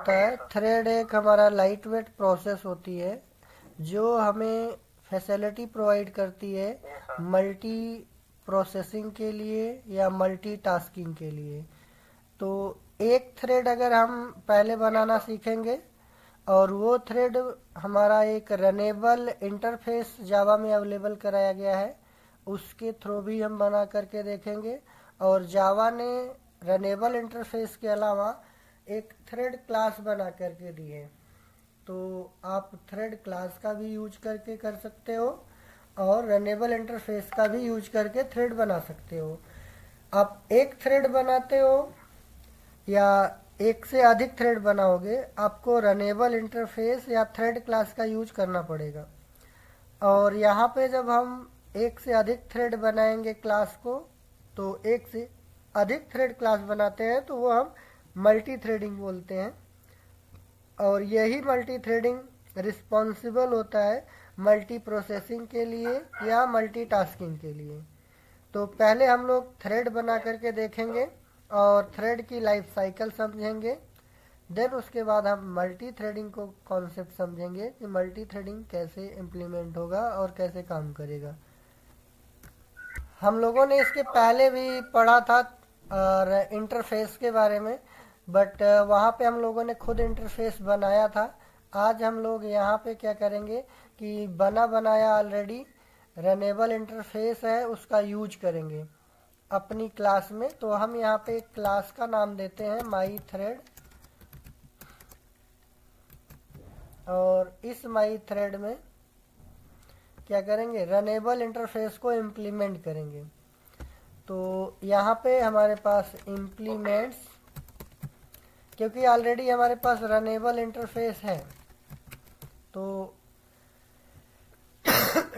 होता है, थ्रेड एक हमारा लाइट वेट प्रोसेस होती है जो हमें फैसिलिटी प्रोवाइड करती है मल्टी प्रोसेसिंग के लिए या मल्टीटास्किंग के लिए। तो एक थ्रेड अगर हम पहले बनाना सीखेंगे और वो थ्रेड हमारा एक रनेबल इंटरफेस जावा में अवेलेबल कराया गया है, उसके थ्रू भी हम बना करके देखेंगे। और जावा ने रनेबल इंटरफेस के अलावा एक थ्रेड क्लास बना करके दी है, तो आप थ्रेड क्लास का भी यूज करके कर सकते हो और रनेबल इंटरफेस का भी यूज करके थ्रेड बना सकते हो। आप एक थ्रेड बनाते हो या एक से अधिक थ्रेड बनाओगे, आपको रनेबल इंटरफेस या थ्रेड क्लास का यूज करना पड़ेगा। और यहाँ पे जब हम एक से अधिक थ्रेड बनाएंगे क्लास को, तो एक से अधिक थ्रेड क्लास बनाते हैं तो वो हम मल्टी थ्रेडिंग बोलते हैं। और यही मल्टी थ्रेडिंग रिस्पॉन्सिबल होता है मल्टी प्रोसेसिंग के लिए या मल्टीटास्किंग के लिए। तो पहले हम लोग थ्रेड बना करके देखेंगे और थ्रेड की लाइफ साइकिल समझेंगे। देन उसके बाद हम मल्टी थ्रेडिंग को कॉन्सेप्ट समझेंगे कि मल्टी थ्रेडिंग कैसे इम्प्लीमेंट होगा और कैसे काम करेगा। हम लोगों ने इसके पहले भी पढ़ा था इंटरफेस के बारे में, बट वहाँ पे हम लोगों ने खुद इंटरफेस बनाया था। आज हम लोग यहाँ पे क्या करेंगे कि बना बनाया ऑलरेडी रनेबल इंटरफेस है उसका यूज करेंगे अपनी क्लास में। तो हम यहाँ पे एक क्लास का नाम देते हैं माई थ्रेड, और इस माई थ्रेड में क्या करेंगे, रनेबल इंटरफेस को इम्प्लीमेंट करेंगे। तो यहाँ पे हमारे पास इम्प्लीमेंट्स, क्योंकि ऑलरेडी हमारे पास रनेबल इंटरफेस है, तो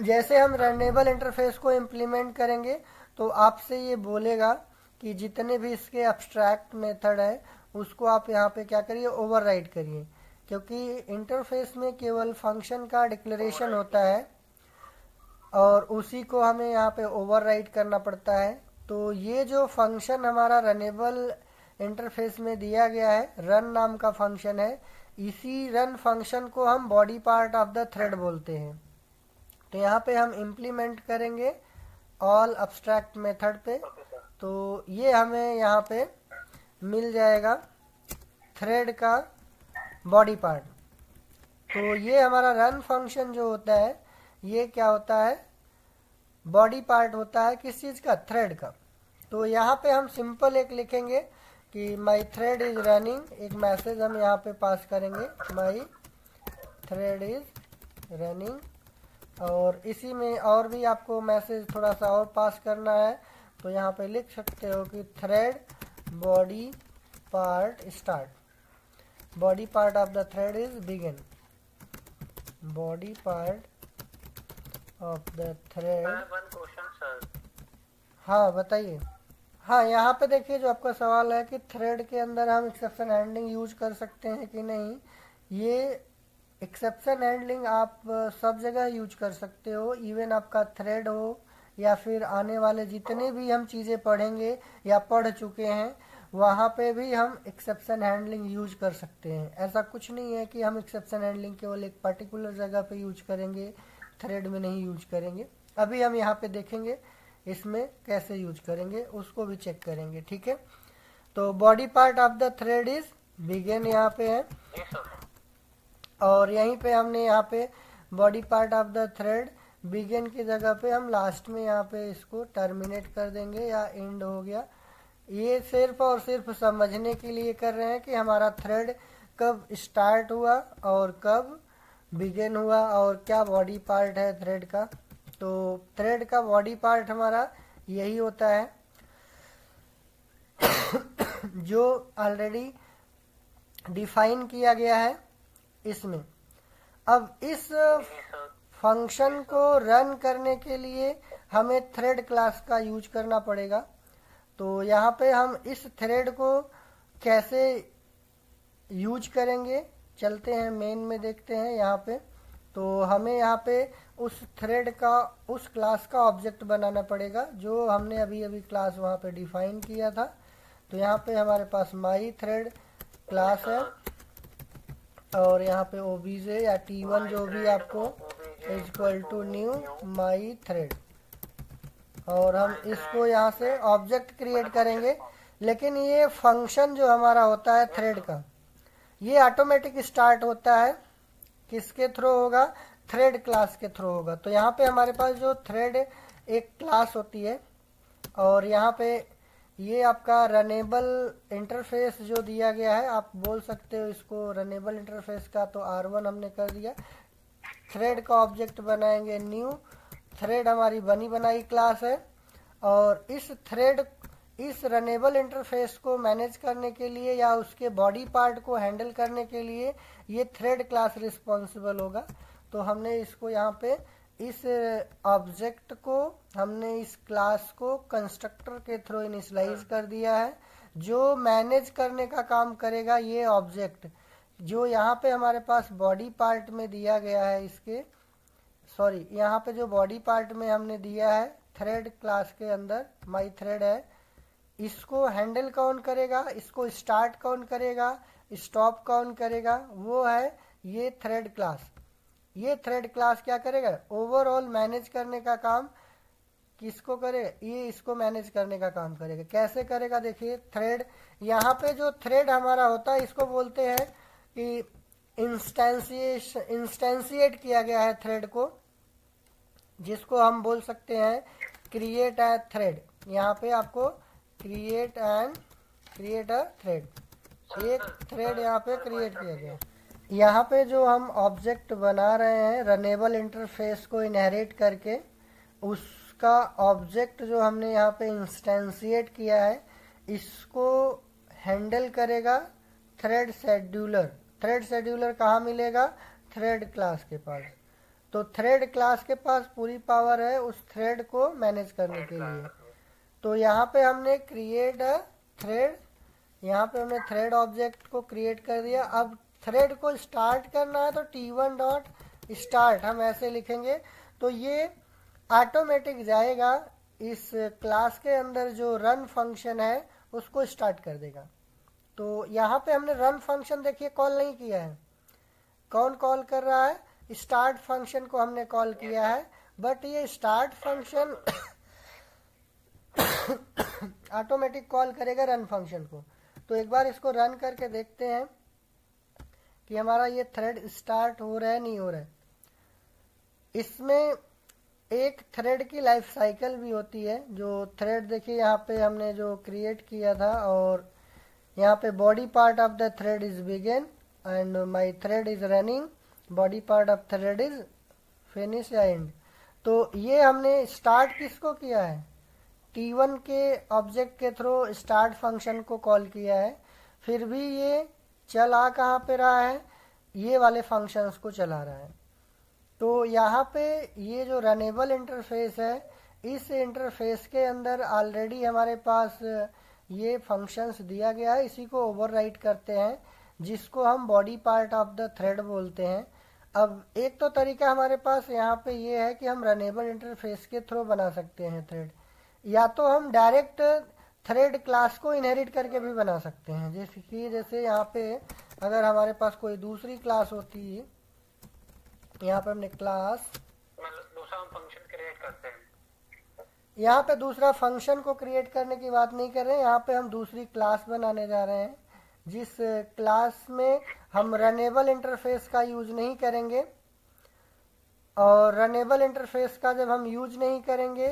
जैसे हम रनेबल इंटरफेस को इम्प्लीमेंट करेंगे तो आपसे ये बोलेगा कि जितने भी इसके अब्स्ट्रैक्ट मेथड है उसको आप यहाँ पे क्या करिए, ओवरराइड करिए, क्योंकि इंटरफेस में केवल फंक्शन का डिक्लेरेशन होता है और उसी को हमें यहाँ पे ओवरराइड करना पड़ता है। तो ये जो फंक्शन हमारा रनेबल इंटरफेस में दिया गया है, रन नाम का फंक्शन है, इसी रन फंक्शन को हम body part of the thread बोलते हैं। तो यहाँ पे हम इम्प्लीमेंट करेंगे ऑल अब्स्ट्रैक्ट मेथड पे, तो ये हमें यहाँ पे मिल जाएगा थ्रेड का बॉडी पार्ट। तो ये हमारा रन फंक्शन जो होता है ये क्या होता है, बॉडी पार्ट होता है किस चीज़ का, थ्रेड का। तो यहाँ पे हम सिंपल एक लिखेंगे कि माई थ्रेड इज रनिंग, एक मैसेज हम यहाँ पे पास करेंगे माई थ्रेड इज रनिंग, और इसी में और भी आपको मैसेज थोड़ा सा और पास करना है तो यहाँ पे लिख सकते हो कि thread body part start, body part of the thread is begin, body part of the thread. हाँ बताइए। हाँ यहाँ पे देखिए जो आपका सवाल है कि थ्रेड के अंदर हम एक्सेप्शन हैंडलिंग यूज कर सकते हैं कि नहीं, ये एक्सेप्शन हैंडलिंग आप सब जगह यूज कर सकते हो। इवन आपका थ्रेड हो या फिर आने वाले जितने भी हम चीज़ें पढ़ेंगे या पढ़ चुके हैं वहाँ पे भी हम एक्सेप्शन हैंडलिंग यूज कर सकते हैं। ऐसा कुछ नहीं है कि हम एक्सेप्शन हैंडलिंग केवल एक पर्टिकुलर जगह पे यूज करेंगे, थ्रेड में नहीं यूज करेंगे। अभी हम यहाँ पे देखेंगे इसमें कैसे यूज करेंगे, उसको भी चेक करेंगे, ठीक है। तो body part of the thread is begin यहाँ पे है, और यहीं पे हमने यहाँ पे body part of the thread begin की जगह पे हम लास्ट में यहाँ पे इसको टर्मिनेट कर देंगे या एंड हो गया। ये सिर्फ और सिर्फ समझने के लिए कर रहे हैं कि हमारा थ्रेड कब स्टार्ट हुआ और कब बिगिन हुआ और क्या बॉडी पार्ट है थ्रेड का। तो थ्रेड का बॉडी पार्ट हमारा यही होता है जो ऑलरेडी डिफाइन किया गया है इसमें। अब इस फंक्शन को रन करने के लिए हमें थ्रेड क्लास का यूज करना पड़ेगा। तो यहाँ पे हम इस थ्रेड को कैसे यूज करेंगे, चलते हैं मेन में देखते हैं यहाँ पे। तो हमें यहाँ पे उस थ्रेड का, उस क्लास का ऑब्जेक्ट बनाना पड़ेगा जो हमने अभी अभी क्लास वहाँ पे डिफाइन किया था। तो यहाँ पे हमारे पास माई थ्रेड क्लास है और यहाँ पे ओबीजे या T1 जो भी आपको equal to new my thread, और हम इसको यहाँ से ऑब्जेक्ट क्रिएट करेंगे। लेकिन ये फंक्शन जो हमारा होता है थ्रेड का, ये ऑटोमेटिक स्टार्ट होता है किसके थ्रू होगा, थ्रेड क्लास के थ्रू होगा। तो यहाँ पे हमारे पास जो थ्रेड एक क्लास होती है, और यहाँ पे ये आपका रनेबल इंटरफेस जो दिया गया है, आप बोल सकते हो इसको रनेबल इंटरफेस का, तो R1 हमने कर दिया। थ्रेड का ऑब्जेक्ट बनाएंगे न्यू, थ्रेड हमारी बनी बनाई क्लास है, और इस थ्रेड इस रनेबल इंटरफेस को मैनेज करने के लिए या उसके बॉडी पार्ट को हैंडल करने के लिए ये थ्रेड क्लास रिस्पॉन्सिबल होगा। तो हमने इसको यहाँ पे इस ऑब्जेक्ट को हमने इस क्लास को कंस्ट्रक्टर के थ्रू इनिशियलाइज कर दिया है, जो मैनेज करने का काम करेगा ये ऑब्जेक्ट जो यहाँ पे हमारे पास बॉडी पार्ट में दिया गया है। इसके सॉरी, यहाँ पे जो बॉडी पार्ट में हमने दिया है थ्रेड क्लास के अंदर माई थ्रेड है, इसको हैंडल कौन करेगा, इसको स्टार्ट कौन करेगा, स्टॉप कौन करेगा, वो है ये थ्रेड क्लास। ये थ्रेड क्लास क्या करेगा, ओवरऑल मैनेज करने का काम किसको करेगा, ये इसको मैनेज करने का काम करेगा। कैसे करेगा, देखिए थ्रेड, यहाँ पे जो थ्रेड हमारा होता है इसको बोलते हैं कि इंस्टेंशिएट किया गया है थ्रेड को, जिसको हम बोल सकते हैं क्रिएट अ थ्रेड। यहाँ पे आपको क्रिएट अ थ्रेड, एक थ्रेड यहाँ पे क्रिएट किया गया। यहाँ पे जो हम ऑब्जेक्ट बना रहे हैं रनेबल इंटरफेस को इनहेरिट करके, उसका ऑब्जेक्ट जो हमने यहाँ पे इंस्टेंशिएट किया है इसको हैंडल करेगा थ्रेड शेड्यूलर। थ्रेड शेड्यूलर कहाँ मिलेगा, थ्रेड क्लास के पास। तो थ्रेड क्लास के पास पूरी पावर है उस थ्रेड को मैनेज करने के लिए। तो यहाँ पे हमने क्रिएट अ थ्रेड, यहाँ पे हमने थ्रेड ऑब्जेक्ट को क्रिएट कर दिया। अब थ्रेड को स्टार्ट करना है तो T1 डॉट स्टार्ट हम ऐसे लिखेंगे, तो ये ऑटोमेटिक जाएगा इस क्लास के अंदर जो रन फंक्शन है उसको स्टार्ट कर देगा। तो यहाँ पे हमने रन फंक्शन देखिए कॉल नहीं किया है, कौन कॉल कर रहा है, स्टार्ट फंक्शन को हमने कॉल किया है, बट ये स्टार्ट फंक्शन ऑटोमेटिक कॉल करेगा रन फंक्शन को। तो एक बार इसको रन करके देखते हैं कि हमारा ये थ्रेड स्टार्ट हो रहा है नहीं हो रहा है। इसमें एक थ्रेड की लाइफ साइकिल भी होती है। जो थ्रेड देखिए यहाँ पे हमने जो क्रिएट किया था, और यहाँ पे body part of the thread is begin and my thread is running, body part of thread is finish या एंड। तो ये हमने स्टार्ट किसको किया है, T1 के ऑब्जेक्ट के थ्रू स्टार्ट फंक्शन को कॉल किया है, फिर भी ये चला कहाँ पे रहा है, ये वाले फंक्शंस को चला रहा है। तो यहाँ पे ये जो रनेबल इंटरफेस है, इस इंटरफेस के अंदर ऑलरेडी हमारे पास ये फंक्शंस दिया गया है, इसी को ओवरराइट करते हैं, जिसको हम body part of the thread बोलते हैं। अब एक तो तरीका हमारे पास यहाँ पे ये है कि हम रनेबल इंटरफेस के थ्रू बना सकते हैं थ्रेड, या तो हम डायरेक्ट थ्रेड क्लास को इनहेरिट करके भी बना सकते हैं। जैसे यहाँ पे अगर हमारे पास कोई दूसरी क्लास होती है, यहाँ पे हमने क्लास दूसरा फंक्शन क्रिएट करते हैं, यहाँ पे दूसरा फंक्शन को क्रिएट करने की बात नहीं कर रहे हैं, यहाँ पे हम दूसरी क्लास बनाने जा रहे हैं, जिस क्लास में हम रनेबल इंटरफेस का यूज नहीं करेंगे। और रनेबल इंटरफेस का जब हम यूज नहीं करेंगे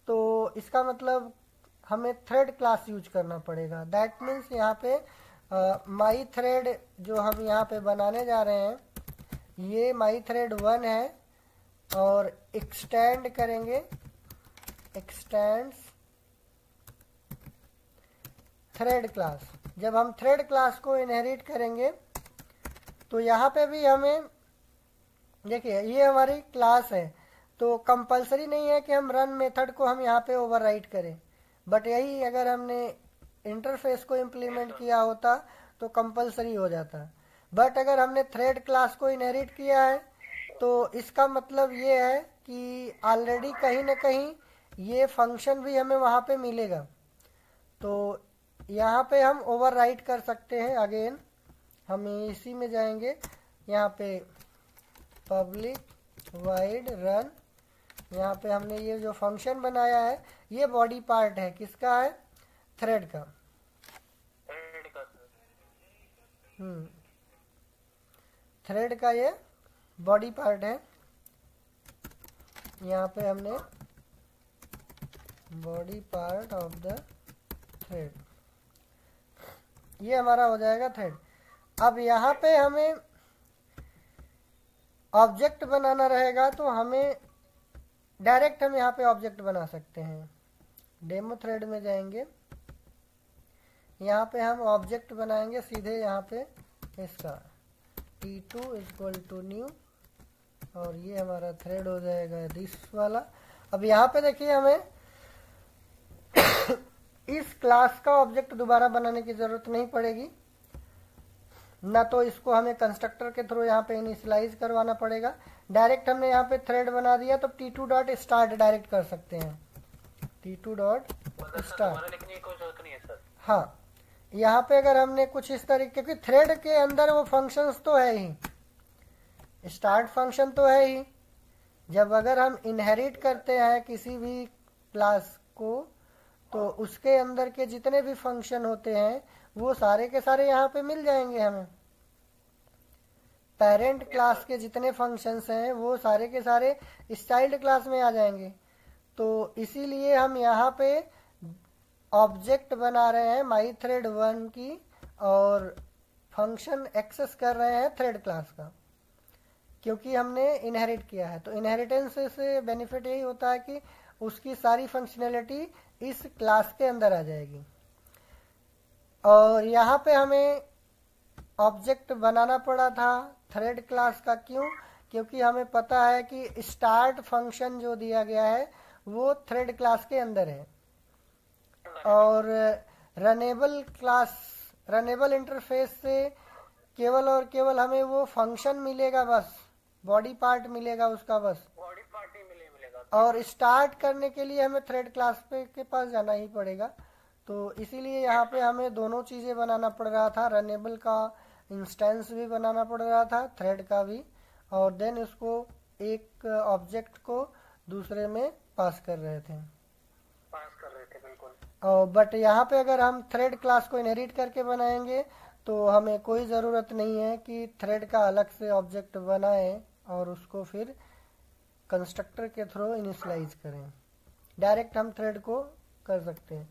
तो इसका मतलब हमें थ्रेड क्लास यूज करना पड़ेगा। दैट मीन्स यहाँ पे माई थ्रेड जो हम यहाँ पे बनाने जा रहे हैं, ये माई थ्रेड 1 है, और एक्सटेंड करेंगे, एक्सटेंड्स थ्रेड क्लास। जब हम थ्रेड क्लास को इनहेरिट करेंगे तो यहाँ पे भी हमें देखिए ये हमारी क्लास है, तो कंपलसरी नहीं है कि हम रन मेथड को हम यहाँ पे ओवरराइट करें, बट यही अगर हमने इंटरफेस को इम्प्लीमेंट किया होता तो कंपलसरी हो जाता। बट अगर हमने थ्रेड क्लास को इनहेरिट किया है तो इसका मतलब ये है कि ऑलरेडी कहीं ना कहीं ये फंक्शन भी हमें वहाँ पे मिलेगा। तो यहाँ पे हम ओवरराइट कर सकते हैं। अगेन हम इसी में जाएंगे, यहाँ पे पब्लिक वाइड रन, यहाँ पे हमने ये जो फंक्शन बनाया है ये बॉडी पार्ट है, किसका है? थ्रेड का। थ्रेड का ये बॉडी पार्ट है। यहाँ पे हमने body part of the thread, ये हमारा हो जाएगा थ्रेड। अब यहाँ पे हमें ऑब्जेक्ट बनाना रहेगा, तो हमें डायरेक्ट हम यहाँ पे ऑब्जेक्ट बना सकते हैं। डेमो थ्रेड में जाएंगे, यहाँ पे हम ऑब्जेक्ट बनाएंगे सीधे यहाँ पे इसका t2 = न्यू, और ये हमारा थ्रेड हो जाएगा दिस वाला। अब यहाँ पे देखिए हमें इस क्लास का ऑब्जेक्ट दोबारा बनाने की जरूरत नहीं पड़ेगी, ना तो इसको हमें कंस्ट्रक्टर के थ्रू यहाँ पे इनिशियलाइज करवाना पड़ेगा। डायरेक्ट हमने यहाँ पे थ्रेड बना दिया तो t2.start डायरेक्ट कर सकते हैं, t2.start। लिखने की कोई जरूरत नहीं है सर। हाँ, यहाँ पे अगर हमने कुछ इस तरीके, क्योंकि थ्रेड के अंदर वो फंक्शंस तो है ही, स्टार्ट फंक्शन तो है ही। जब अगर हम इनहेरिट करते हैं किसी भी क्लास को, तो उसके अंदर के जितने भी फंक्शन होते हैं वो सारे के सारे यहाँ पे मिल जाएंगे हमें। पेरेंट क्लास के जितने फंक्शंस हैं वो सारे के सारे इस चाइल्ड क्लास में आ जाएंगे। तो इसीलिए हम यहाँ पे ऑब्जेक्ट बना रहे हैं mythread1 की, और फंक्शन एक्सेस कर रहे हैं थ्रेड क्लास का, क्योंकि हमने इनहेरिट किया है। तो इनहेरिटेंस से बेनिफिट यही होता है कि उसकी सारी फंक्शनैलिटी इस क्लास के अंदर आ जाएगी। और यहाँ पे हमें ऑब्जेक्ट बनाना पड़ा था थ्रेड क्लास का, क्यों? क्योंकि हमें पता है कि स्टार्ट फंक्शन जो दिया गया है वो थ्रेड क्लास के अंदर है, और रनेबल क्लास, रनेबल इंटरफेस से केवल और केवल हमें वो फंक्शन मिलेगा, बस बॉडी पार्ट मिलेगा उसका, बस बॉडी पार्ट ही मिलेगा। और स्टार्ट करने के लिए हमें थ्रेड क्लास पे के पास जाना ही पड़ेगा। तो इसीलिए यहाँ पे हमें दोनों चीज़ें बनाना पड़ रहा था, रनेबल का इंस्टेंस भी बनाना पड़ रहा था, थ्रेड का भी, और देन उसको एक ऑब्जेक्ट को दूसरे में पास कर रहे थे। बिल्कुल। और बट यहाँ पे अगर हम थ्रेड क्लास को इनहेरिट करके बनाएंगे तो हमें कोई ज़रूरत नहीं है कि थ्रेड का अलग से ऑब्जेक्ट बनाएं और उसको फिर कंस्ट्रक्टर के थ्रू इनिशियलाइज करें। डायरेक्ट हम थ्रेड को कर सकते हैं।